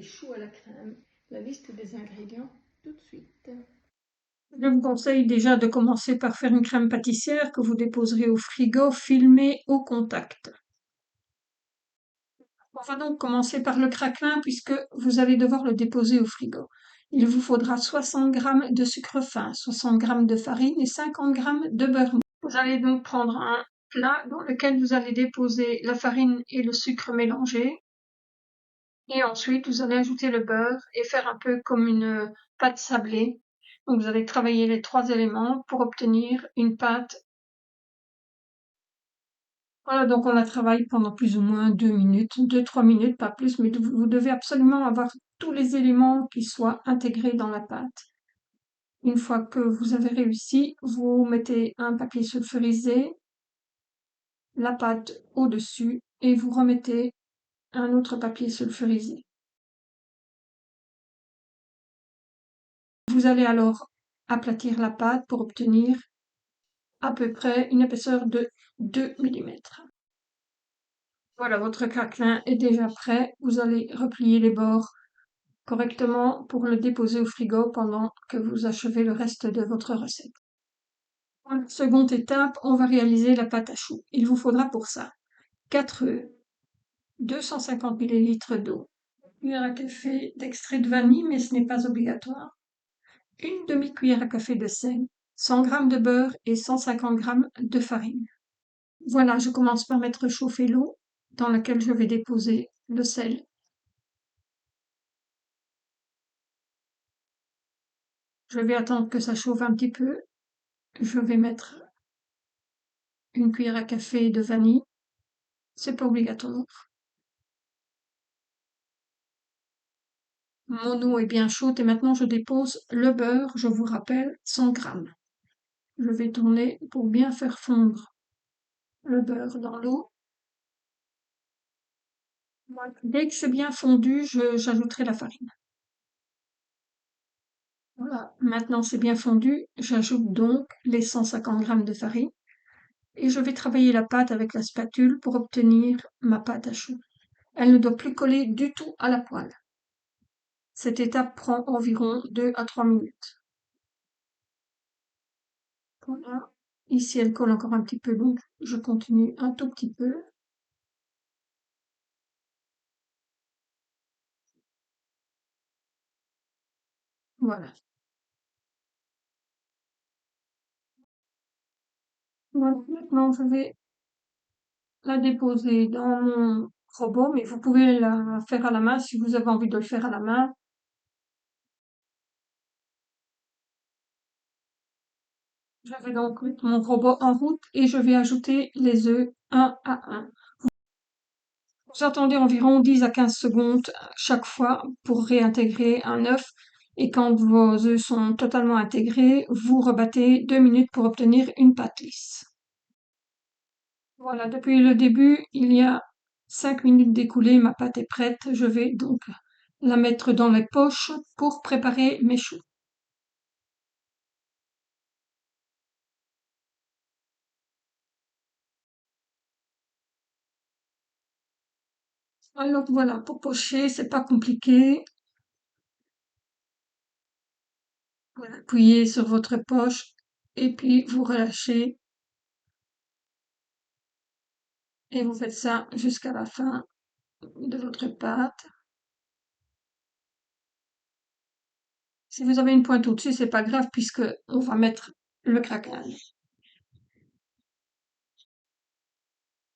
choux à la crème. La liste des ingrédients tout de suite. Je vous conseille déjà de commencer par faire une crème pâtissière que vous déposerez au frigo, filmée au contact. On va donc commencer par le craquelin puisque vous allez devoir le déposer au frigo. Il vous faudra 60 g de sucre fin, 60 g de farine et 50 g de beurre. Vous allez donc prendre un plat dans lequel vous allez déposer la farine et le sucre mélangés. Et ensuite, vous allez ajouter le beurre et faire un peu comme une pâte sablée. Donc, vous allez travailler les trois éléments pour obtenir une pâte. Voilà, donc on la travaille pendant plus ou moins 2 minutes, 2-3 minutes, pas plus, mais vous devez absolument avoir tous les éléments qui soient intégrés dans la pâte. Une fois que vous avez réussi, vous mettez un papier sulfurisé, la pâte au-dessus et vous remettez un autre papier sulfurisé. Vous allez alors aplatir la pâte pour obtenir à peu près une épaisseur de 2 mm. Voilà, votre craquelin est déjà prêt. Vous allez replier les bords correctement pour le déposer au frigo pendant que vous achevez le reste de votre recette. Pour la seconde étape, on va réaliser la pâte à choux. Il vous faudra pour ça 4 œufs, 250 ml d'eau, une cuillère à café d'extrait de vanille, mais ce n'est pas obligatoire, une demi-cuillère à café de sel, 100 g de beurre et 150 g de farine. Voilà, je commence par mettre chauffer l'eau dans laquelle je vais déposer le sel. Je vais attendre que ça chauffe un petit peu. Je vais mettre une cuillère à café de vanille. C'est pas obligatoire. Mon eau est bien chaude et maintenant je dépose le beurre, je vous rappelle, 100 g. Je vais tourner pour bien faire fondre le beurre dans l'eau. Dès que c'est bien fondu, j'ajouterai la farine. Voilà, maintenant c'est bien fondu, j'ajoute donc les 150 g de farine et je vais travailler la pâte avec la spatule pour obtenir ma pâte à choux. Elle ne doit plus coller du tout à la poêle. Cette étape prend environ 2 à 3 minutes. Voilà. Ici, elle colle encore un petit peu, donc je continue un tout petit peu. Voilà. Voilà. Maintenant, je vais la déposer dans mon robot, mais vous pouvez la faire à la main si vous avez envie de le faire à la main. Je vais donc mettre mon robot en route et je vais ajouter les œufs un à un. Vous attendez environ 10 à 15 secondes chaque fois pour réintégrer un œuf. Et quand vos œufs sont totalement intégrés, vous rebattez 2 minutes pour obtenir une pâte lisse. Voilà, depuis le début, il y a 5 minutes d'écoulées, ma pâte est prête. Je vais donc la mettre dans les poches pour préparer mes choux. Alors voilà, pour pocher, c'est pas compliqué. Voilà, appuyez sur votre poche et puis vous relâchez et vous faites ça jusqu'à la fin de votre pâte. Si vous avez une pointe au-dessus, c'est pas grave puisque on va mettre le craquage.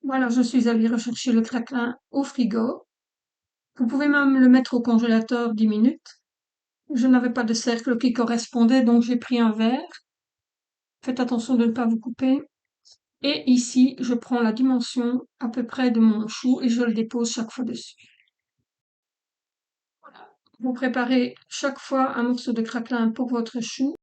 Voilà, je suis allée rechercher le craquelin au frigo. Vous pouvez même le mettre au congélateur 10 minutes. Je n'avais pas de cercle qui correspondait, donc j'ai pris un verre. Faites attention de ne pas vous couper. Et ici, je prends la dimension à peu près de mon chou et je le dépose chaque fois dessus. Voilà. Vous préparez chaque fois un morceau de craquelin pour votre chou.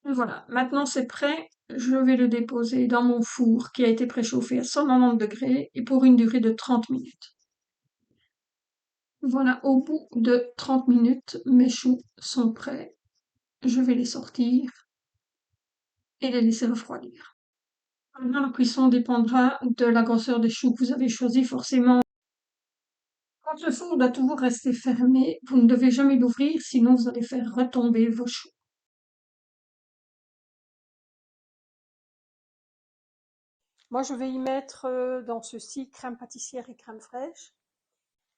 Et voilà, maintenant c'est prêt. Je vais le déposer dans mon four qui a été préchauffé à 190 degrés et pour une durée de 30 minutes. Voilà, au bout de 30 minutes, mes choux sont prêts. Je vais les sortir et les laisser refroidir. Maintenant, la cuisson dépendra de la grosseur des choux que vous avez choisi forcément. Quand le four doit toujours rester fermé, vous ne devez jamais l'ouvrir, sinon vous allez faire retomber vos choux. Moi, je vais y mettre dans ceci crème pâtissière et crème fraîche.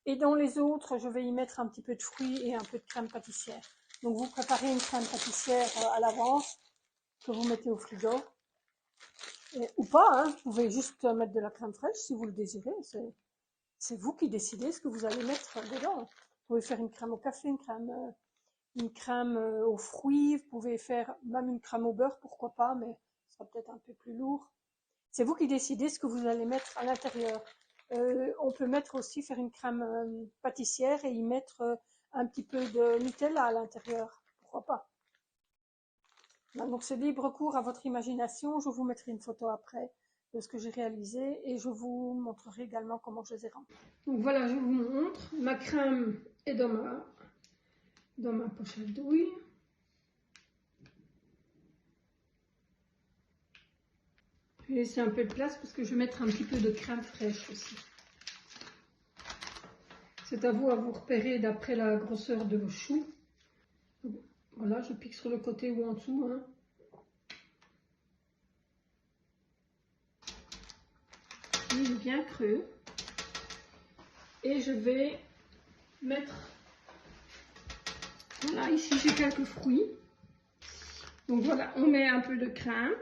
Et dans les autres, je vais y mettre un petit peu de fruits et un peu de crème pâtissière. Donc vous préparez une crème pâtissière à l'avance que vous mettez au frigo. Ou pas, hein, vous pouvez juste mettre de la crème fraîche si vous le désirez. C'est vous qui décidez ce que vous allez mettre dedans. Vous pouvez faire une crème au café, une crème aux fruits, vous pouvez faire même une crème au beurre, pourquoi pas, mais ce sera peut-être un peu plus lourd. C'est vous qui décidez ce que vous allez mettre à l'intérieur. On peut mettre aussi, faire une crème pâtissière et y mettre un petit peu de Nutella à l'intérieur, pourquoi pas. Donc c'est libre cours à votre imagination, je vous mettrai une photo après de ce que j'ai réalisé et je vous montrerai également comment je les ai remplis. Donc voilà, je vous montre, ma crème est dans ma poche à douille. Je vais laisser un peu de place parce que je vais mettre un petit peu de crème fraîche aussi. C'est à vous repérer d'après la grosseur de vos choux. Voilà, je pique sur le côté ou en dessous. Hein. Il est bien creux. Et je vais mettre... Voilà, ici j'ai quelques fruits. Donc voilà, on met un peu de crème.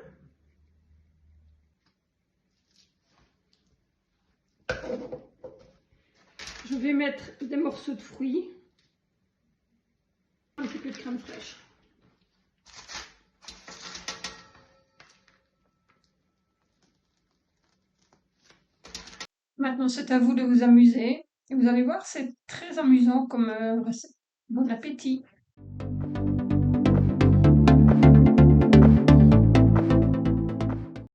Je vais mettre des morceaux de fruits. Un petit peu de crème fraîche. Maintenant, c'est à vous de vous amuser. Et vous allez voir, c'est très amusant comme recette. Bon appétit!